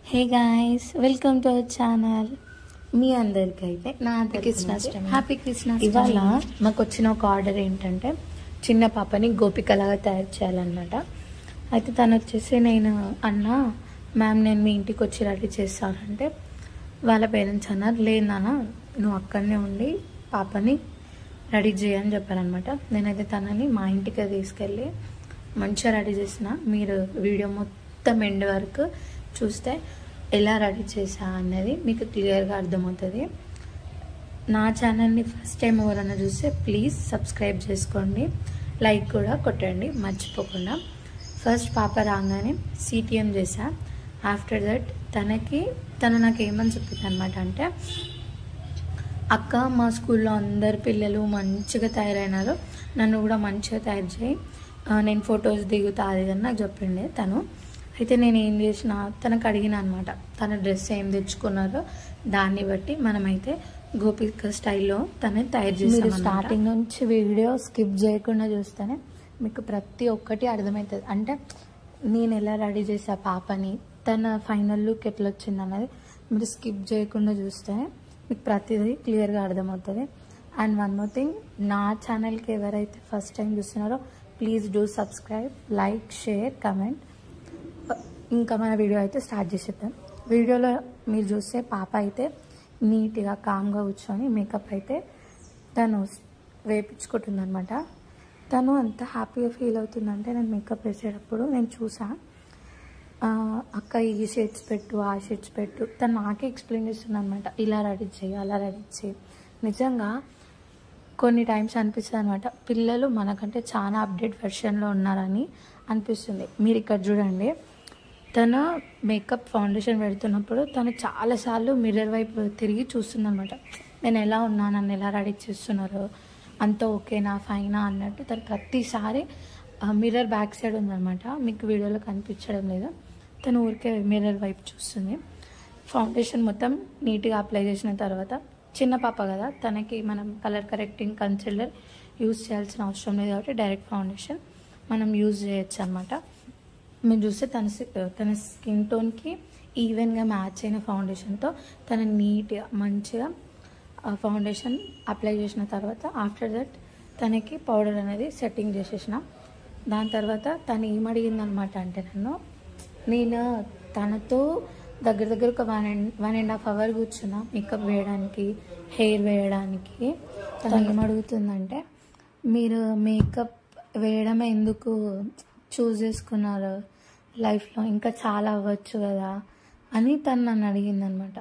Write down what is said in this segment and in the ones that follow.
Hey guys, welcome to our channel. మీ అందరికీ అయితే నా కృష్ణాష్టమి, హ్యాపీ కృష్ణాష్టమి. ఇవాళ మాకు వచ్చిన ఒక ఆర్డర్ ఏంటంటే చిన్న పాపని గోపికలాగా తయారు చేయాలన్నమాట. అయితే తను వచ్చేసి నేను మ్యామ్ నేను మీ ఇంటికి వచ్చి రెడీ చేస్తానంటే వాళ్ళ పేరెంట్స్ అన్నారు, లేదు నాన్న నువ్వు అక్కడనే ఉండి పాపని రెడీ చేయని చెప్పారనమాట. నేనైతే తనని మా ఇంటికి తీసుకెళ్ళి మంచిగా రెడీ చేసిన. మీరు వీడియో మొత్తం ఎండ్ వరకు చూస్తే ఎలా రెడీ చేసా అన్నది మీకు క్లియర్గా అర్థమవుతుంది. నా ఛానల్ని ఫస్ట్ టైం ఎవరైనా చూస్తే ప్లీజ్ సబ్స్క్రైబ్ చేసుకోండి, లైక్ కూడా కొట్టండి మర్చిపోకుండా. ఫస్ట్ పాప రాగానే సిటిఎం చేసా. ఆఫ్టర్ దట్ తను నాకు ఏమని చెప్పింది అనమాట అంటే, అక్క మా స్కూల్లో అందరు పిల్లలు మంచిగా తయారైనారు, నన్ను కూడా మంచిగా తయారు చేయి, నేను ఫొటోస్ దిగుతా అది అని నాకు చెప్పిండే తను. అయితే నేను ఏం చేసిన, తనకు అడిగిన అనమాట తన డ్రెస్ ఏం తెచ్చుకున్నారో దాన్ని బట్టి మనమైతే గోపిక స్టైల్లో తనని తయారు చేసి స్టార్టింగ్ నుంచి వీడియో స్కిప్ చేయకుండా చూస్తేనే మీకు ప్రతి ఒక్కటి అర్థమవుతుంది. అంటే నేను ఎలా రెడీ చేసా పాపని, తన ఫైనల్ లుక్ ఎట్లా వచ్చింది అన్నది మీరు స్కిప్ చేయకుండా చూస్తేనే మీకు ప్రతిదీ క్లియర్గా అర్థమవుతుంది. అండ్ వన్ మోర్ థింగ్, నా ఛానల్కి ఎవరైతే ఫస్ట్ టైం చూస్తున్నారో please do subscribe, like, share, comment. ఇంకా మన వీడియో అయితే స్టార్ట్ చేసేద్దాం. వీడియోలో మీరు చూస్తే పాప అయితే నీట్గా కామ్గా కూర్చొని మేకప్ అయితే తను వేపించుకుంటుంది అనమాట. తను అంత హ్యాపీగా ఫీల్ అవుతుందంటే నేను మేకప్ వేసేటప్పుడు నేను చూసా, అక్క ఈ షేడ్స్ పెట్టు, ఆ షేడ్స్ పెట్టు, తను నాకే ఎక్స్ప్లెయిన్ చేస్తుంది అనమాట. ఇలా రెడీ చేయి, అలా రెడీ చేయి. నిజంగా కొన్ని టైమ్స్ అనిపిస్తుంది అనమాట, పిల్లలు మనకంటే చాలా అప్డేట్ వెర్షన్లో ఉన్నారని అనిపిస్తుంది. మీరు ఇక్కడ చూడండి, తను మేకప్ ఫౌండేషన్ పెడుతున్నప్పుడు తను చాలాసార్లు మిర్రర్ వైపు తిరిగి చూస్తుంది అనమాట. నేను ఎలా ఉన్నా, నన్ను ఎలా రెడీ చేస్తున్నారు, అంత ఓకేనా, ఫైనా అన్నట్టు తను ప్రతిసారి మిర్రర్ బ్యాక్ సైడ్ ఉందన్నమాట. మీకు వీడియోలో కనిపించడం లేదు, తను ఊరికే మిర్రర్ వైపు చూస్తుంది. ఫౌండేషన్ మొత్తం నీట్గా అప్లై చేసిన తర్వాత, చిన్న పాప కదా తనకి మనం కలర్ కరెక్టింగ్ కన్సిలర్ యూజ్ చేయాల్సిన అవసరం లేదు కాబట్టి డైరెక్ట్ ఫౌండేషన్ మనం యూజ్ చేయొచ్చు అనమాట. మీరు చూస్తే తన స్కిన్ టోన్కి ఈవెన్గా మ్యాచ్ అయిన ఫౌండేషన్తో తను నీట్గా మంచిగా ఫౌండేషన్ అప్లై చేసిన తర్వాత ఆఫ్టర్ దట్ తనకి పౌడర్ అనేది సెట్టింగ్ చేసేసిన. దాని తర్వాత తను ఏమడిగిందనమాట అంటే, నేను తనతో దగ్గర ఒక 1.5 hours కూర్చున్నా మేకప్ వేయడానికి, హెయిర్ వేయడానికి. తను ఏమడుగుతుందంటే, మీరు మేకప్ వేయడమే ఎందుకు చూస్ చేసుకున్నారు, లైఫ్లో ఇంకా చాలా అవ్వచ్చు కదా అని తను నన్ను అడిగిందనమాట.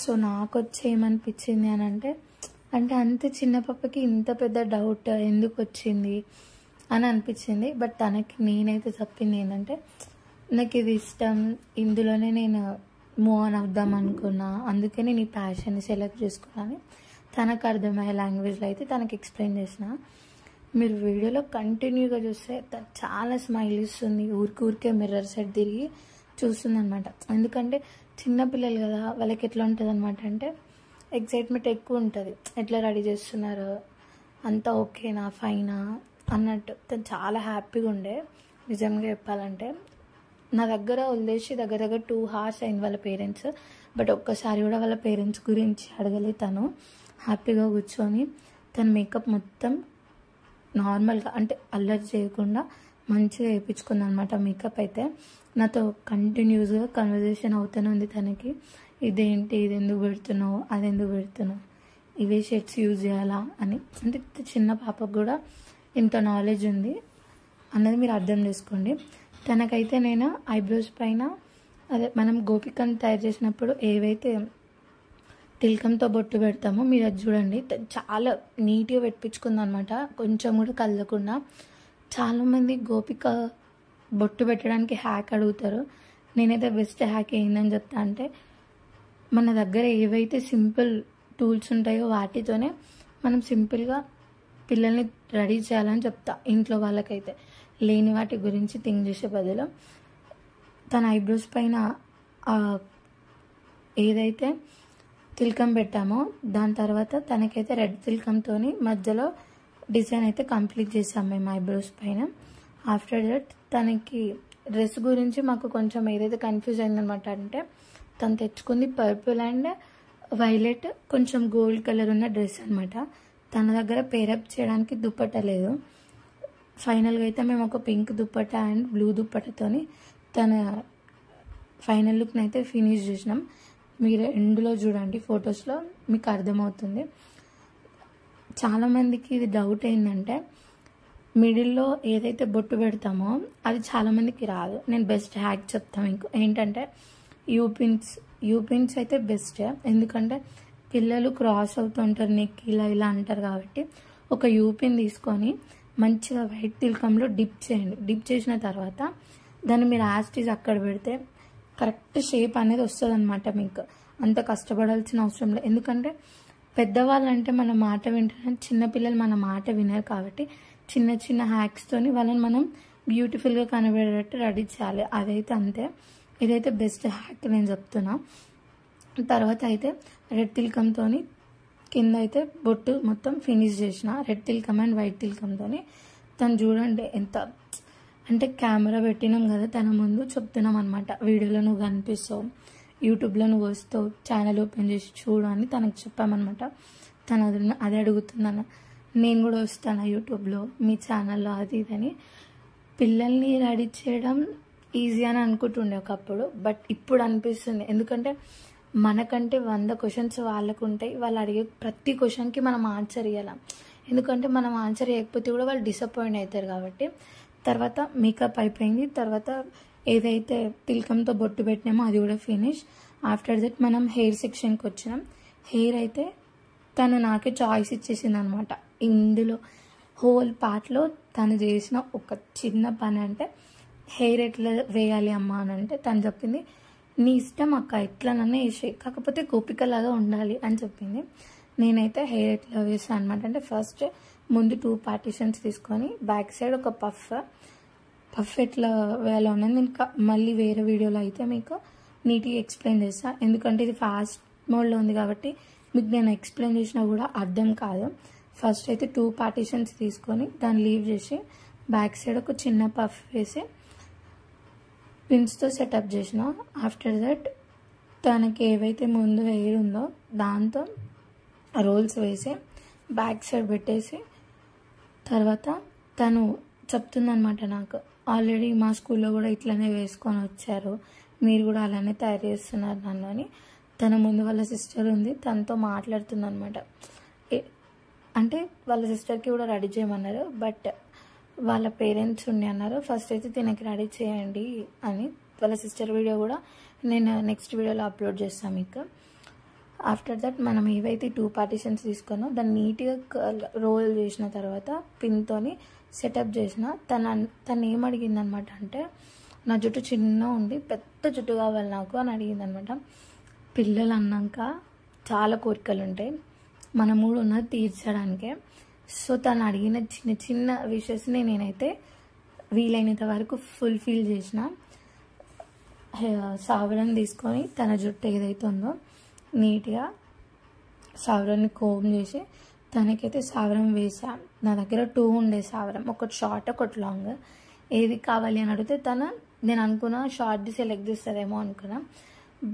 సో నాకు వచ్చి ఏమనిపించింది అని అంటే అంత చిన్న పాపకి ఇంత పెద్ద డౌట్ ఎందుకు వచ్చింది అని అనిపించింది. బట్ తనకి నేనైతే చెప్పింది ఏంటంటే, నాకు ఇది ఇష్టం, ఇందులోనే నేను మూవ్ ఆన్ అవుదాం అనుకున్నా, అందుకే నేను ఈ ప్యాషన్ని సెలెక్ట్ చేసుకున్నాను. తనకు అర్థమయ్యే లాంగ్వేజ్లో అయితే తనకి ఎక్స్ప్లెయిన్ చేసిన. మీరు వీడియోలో కంటిన్యూగా చూస్తే చాలా స్మైల్ ఇస్తుంది, ఊరికే మిర్రర్ సైడ్ తిరిగి చూస్తుంది అనమాట. ఎందుకంటే చిన్నపిల్లలు కదా, వాళ్ళకి ఎట్లా ఉంటుంది అనమాట అంటే ఎక్సైట్మెంట్ ఎక్కువ ఉంటుంది, ఎట్లా రెడీ చేస్తున్నారు, అంతా ఓకేనా, ఫైనా అన్నట్టు. తను చాలా హ్యాపీగా ఉండే. నిజంగా చెప్పాలంటే నా దగ్గర వదిలేసి దగ్గర 2 hours అయింది వాళ్ళ పేరెంట్స్. బట్ ఒక్కసారి కూడా వాళ్ళ పేరెంట్స్ గురించి అడగలేదు. తను హ్యాపీగా కూర్చొని తన మేకప్ మొత్తం నార్మల్గా అంటే అల్లరి చేయకుండా మంచిగా వేయించుకుంది అనమాట. మేకప్ అయితే నాతో కంటిన్యూస్గా కన్వర్జేషన్ అవుతూనే ఉంది తనకి. ఇదేంటి, ఇది ఎందుకు పెడుతున్నావు, అది ఎందుకు పెడుతున్నావు, ఇవే షేడ్స్ యూజ్ చేయాలా అని. అంటే చిన్న పాపకు కూడా ఇంత నాలెడ్జ్ ఉంది అన్నది మీరు అర్థం చేసుకోండి. తనకైతే నేను ఐబ్రోస్ పైన అదే మనం గోపికను తయారు చేసినప్పుడు ఏవైతే తిలకంతో బొట్టు పెడతామో మీరు అది చూడండి, చాలా నీట్గా పెట్టించుకుంది అనమాట, కొంచెం కూడా కదలకుండా. చాలామంది గోపిక బొట్టు పెట్టడానికి హ్యాక్ అడుగుతారు. నేనైతే బెస్ట్ హ్యాక్ ఏందని చెప్తా అంటే, మన దగ్గర ఏవైతే సింపుల్ టూల్స్ ఉంటాయో వాటితోనే మనం సింపుల్గా పిల్లల్ని రెడీ చేయాలని చెప్తా. ఇంట్లో వాళ్ళకైతే లేని వాటి గురించి థింక్ చేసే బదులు తన ఐబ్రోస్ పైన ఏదైతే తిలకం పెట్టామో దాని తర్వాత తనకైతే రెడ్ తిలకంతో మధ్యలో డిజైన్ అయితే కంప్లీట్ చేసాం మేము ఐబ్రోస్ పైన. ఆఫ్టర్ దట్ తనకి డ్రెస్ గురించి మాకు కొంచెం ఏదైతే కన్ఫ్యూజ్ అయిందనమాట అంటే తను తెచ్చుకుంది పర్పుల్ అండ్ వైలెట్ కొంచెం గోల్డ్ కలర్ ఉన్న డ్రెస్ అనమాట. తన దగ్గర పేరప్ చేయడానికి దుప్పట్ట లేదు. ఫైనల్గా అయితే మేము ఒక పింక్ దుప్పట్ట అండ్ బ్లూ దుప్పట్టతోని తన ఫైనల్ లుక్ని అయితే ఫినిష్ చేసినాం. మీరు ఎండ్లో చూడండి ఫొటోస్లో మీకు అర్థమవుతుంది. చాలామందికి ఇది డౌట్ ఏంటంటే మిడిల్లో ఏదైతే బొట్టు పెడతామో అది చాలామందికి రాదు. నేను బెస్ట్ హ్యాక్ చెప్తాను మీకు ఏంటంటే యూపిన్స్ అయితే బెస్ట్. ఎందుకంటే పిల్లలు క్రాస్ అవుతుంటారు నెక్ ఇలా అంటారు కాబట్టి ఒక యూపిన్ తీసుకొని మంచిగా వైట్ తిలకంలో డిప్ చేయండి. డిప్ చేసిన తర్వాత దాన్ని మీరు యాస్టీజ్ అక్కడ పెడితే కరెక్ట్ షేప్ అనేది వస్తుంది అనమాట. మీకు అంత కష్టపడాల్సిన అవసరం లేదు. ఎందుకంటే పెద్దవాళ్ళంటే మన మాట వింటారు, చిన్నపిల్లలు మన మాట వినరు కాబట్టి చిన్న చిన్న హ్యాక్స్తోని వాళ్ళని మనం బ్యూటిఫుల్గా కనబడేటట్టు రెడీ చేయాలి. అదైతే అంతే. ఇదైతే బెస్ట్ హ్యాక్ నేను చెప్తున్నా. తర్వాత అయితే రెడ్ తిలకంతో కింద అయితే బొట్టు మొత్తం ఫినిష్ చేసిన రెడ్ తిలకం అండ్ వైట్ తిలకంతో. తను చూడండి ఎంత అంటే కెమెరా పెట్టినాం కదా తన ముందు చెప్తున్నాం అనమాట. వీడియోలో నువ్వు కనిపిస్తావు, యూట్యూబ్లో నువ్వు వస్తావు, ఛానల్ ఓపెన్ చేసి చూడు అని తనకు చెప్పామన్నమాట. తను అది అడుగుతుందన్న నేను కూడా వస్తాను యూట్యూబ్లో మీ ఛానల్లో అది ఇదని. పిల్లల్ని రెడీ చేయడం ఈజీ అని అనుకుంటుండే ఒకప్పుడు, బట్ ఇప్పుడు అనిపిస్తుంది. ఎందుకంటే మనకంటే 100 క్వశ్చన్స్ వాళ్ళకు ఉంటాయి. వాళ్ళు అడిగే ప్రతి క్వశ్చన్కి మనం ఆన్సర్ ఇవ్వాలి. ఎందుకంటే మనం ఆన్సర్ ఇవ్వకపోతే కూడా వాళ్ళు డిసప్పాయింట్ అవుతారు కాబట్టి. తర్వాత మేకప్ అయిపోయింది. తర్వాత ఏదైతే తిలకంతో బొట్టు పెట్టినామో అది కూడా ఫినిష్. ఆఫ్టర్ దట్ మనం హెయిర్ సెక్షన్కి వచ్చినాం. హెయిర్ అయితే తను నాకే చాయిస్ ఇచ్చేసింది అనమాట. ఇందులో హోల్ పార్ట్లో తను చేసిన ఒక చిన్న పని అంటే హెయిర్ ఎట్లా వేయాలి అమ్మ అని అంటే తను చెప్పింది నీ ఇష్టం అక్క ఎట్లనన్నా వేసేయి, కాకపోతే గోపికలాగా ఉండాలి అని చెప్పింది. నేనైతే హెయిర్ ఎట్లా వేసాను అనమాట అంటే ఫస్ట్ ముందు 2 పార్టిషన్స్ తీసుకొని బ్యాక్ సైడ్ ఒక పఫ్ ఎట్లా వేయాలో ఉన్నది నేను మళ్ళీ వేరే వీడియోలో అయితే మీకు నీట్గా ఎక్స్ప్లెయిన్ చేస్తాను. ఎందుకంటే ఇది ఫాస్ట్ మోడ్లో ఉంది కాబట్టి మీకు నేను ఎక్స్ప్లెయిన్ చేసినా కూడా అర్థం కాదు. ఫస్ట్ అయితే 2 పార్టిషన్స్ తీసుకొని దాన్ని లీవ్ చేసి బ్యాక్ సైడ్ ఒక చిన్న పఫ్ వేసి పిన్స్తో సెటప్ చేసిన. ఆఫ్టర్ దట్ తనకి ఏవైతే ముందు హెయిర్ ఉందో దాంతో రోల్స్ వేసి బ్యాక్ సైడ్ పెట్టేసి తర్వాత తను చెప్తుందనమాట నాకు ఆల్రెడీ మా స్కూల్లో కూడా ఇట్లనే వేసుకొని వచ్చారు, మీరు కూడా అలానే తయారు చేస్తున్నారు నన్ను అని. తన ముందు వాళ్ళ సిస్టర్ ఉంది, తనతో మాట్లాడుతుంది అనమాట. అంటే వాళ్ళ సిస్టర్కి కూడా రెడీ చేయమన్నారు, బట్ వాళ్ళ పేరెంట్స్ ఉండి అన్నారు ఫస్ట్ అయితే తినకి రెడీ చేయండి అని. వాళ్ళ సిస్టర్ వీడియో కూడా నేను నెక్స్ట్ వీడియోలో అప్లోడ్ చేస్తాను మీకు. ఆఫ్టర్ దట్ మనం ఏవైతే 2 పార్టిషన్స్ తీసుకున్నో దాన్ని నీట్గా రోల్ చేసిన తర్వాత పిన్తోని సెటప్ చేసిన. తను ఏం అడిగిందనమాట అంటే నా జుట్టు చిన్న ఉండి పెద్ద జుట్టు కావాలి నాకు అని అడిగిందనమాట. పిల్లలు అన్నాక చాలా కోరికలు ఉంటాయి, మన మూడు ఉన్నది తీర్చడానికే. సో తను అడిగిన చిన్న చిన్న విషెస్ని నేనైతే వీలైనంత వరకు ఫుల్ఫిల్ చేసిన. సావరం తీసుకొని తన జుట్టు ఏదైతే ఉందో నీట్గా సావరాన్ని కోమ్ చేసి తనకైతే సావరం వేసా. నా దగ్గర 2 ఉండే సావరం, ఒకటి షార్ట్ ఒకటి లాంగ్. ఏది కావాలి అని అడిగితే నేను అనుకున్నా షార్ట్ది సెలెక్ట్ చేస్తుందేమో అనుకున్నా,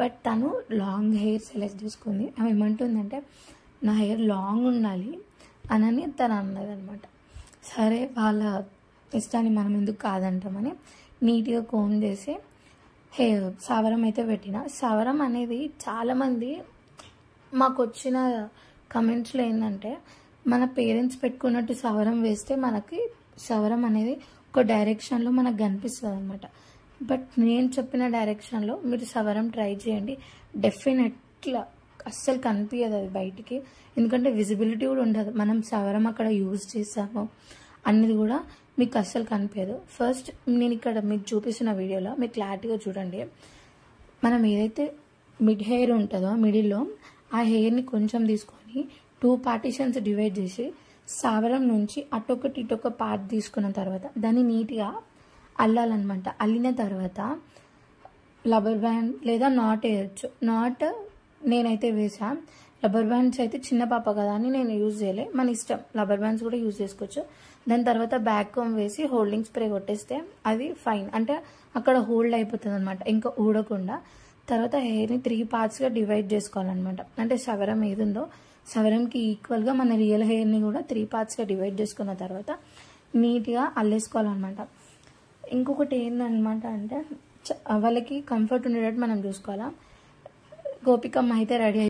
బట్ తను లాంగ్ హెయిర్ సెలెక్ట్ చేసుకుంది. ఆమె ఏమంటుందంటే నా హెయిర్ లాంగ్ ఉండాలి అని తను అన్నది అనమాట. సరే వాళ్ళ ఇష్టాన్ని మనం ఎందుకు కాదంటామని నీట్గా కోమ్ చేసి సవరం అయితే పెట్టిన. సవరం అనేది చాలామంది మాకు వచ్చిన కమెంట్స్లో ఏంటంటే మన పేరెంట్స్ పెట్టుకున్నట్టు సవరం వేస్తే మనకి సవరం అనేది ఒక డైరెక్షన్లో మనకు కనిపిస్తుంది అనమాట. బట్ నేను చెప్పిన డైరెక్షన్లో మీరు సవరం ట్రై చేయండి, డెఫినెట్గా అస్సలు కనిపించదు అది బయటికి. ఎందుకంటే విజిబిలిటీ కూడా ఉండదు, మనం సవరం అక్కడ యూజ్ చేసాము అన్నది కూడా మీకు అస్సలు కనిపించదు. ఫస్ట్ నేను ఇక్కడ మీకు చూపిస్తున్న వీడియోలో మీరు క్లారిటీగా చూడండి. మనం ఏదైతే మిడ్ హెయిర్ ఉంటుందో మిడిల్లో ఆ హెయిర్ని కొంచెం తీసుకొని 2 పార్టిషన్స్ డివైడ్ చేసి సవరం నుంచి అటొకటి ఇటొక పార్ట్ తీసుకున్న తర్వాత దాన్ని నీట్గా అల్లాలన్నమాట. అల్లిన తర్వాత రబ్బర్ బ్యాండ్ లేదా నాట్ వేయచ్చు. నాట్ నేనైతే వేసా. రబ్బర్ బ్యాండ్స్ అయితే చిన్న పాప కదా అని నేను యూజ్ చేయలే, మన ఇష్టం, రబ్బర్ బ్యాండ్స్ కూడా యూజ్ చేసుకోవచ్చు. దాని తర్వాత బ్యాక్ కోమ్ వేసి హోల్డింగ్ స్ప్రే కొట్టేస్తే అది ఫైన్. అంటే అక్కడ హోల్డ్ అయిపోతుంది అనమాట, ఇంకా ఊడకుండా. తర్వాత హెయిర్ని 3 పార్ట్స్గా డివైడ్ చేసుకోవాలన్నమాట. అంటే సవరం ఏది ఉందో సవరంకి ఈక్వల్గా మన రియల్ హెయిర్ని కూడా 3 పార్ట్స్గా డివైడ్ చేసుకున్న తర్వాత నీట్గా అల్లేసుకోవాలన్నమాట. ఇంకొకటి ఏందనమాట అంటే వాళ్ళకి కంఫర్ట్ ఉండేటట్టు మనం చూసుకోవాలా. గోపికమ్మ అయితే రెడీ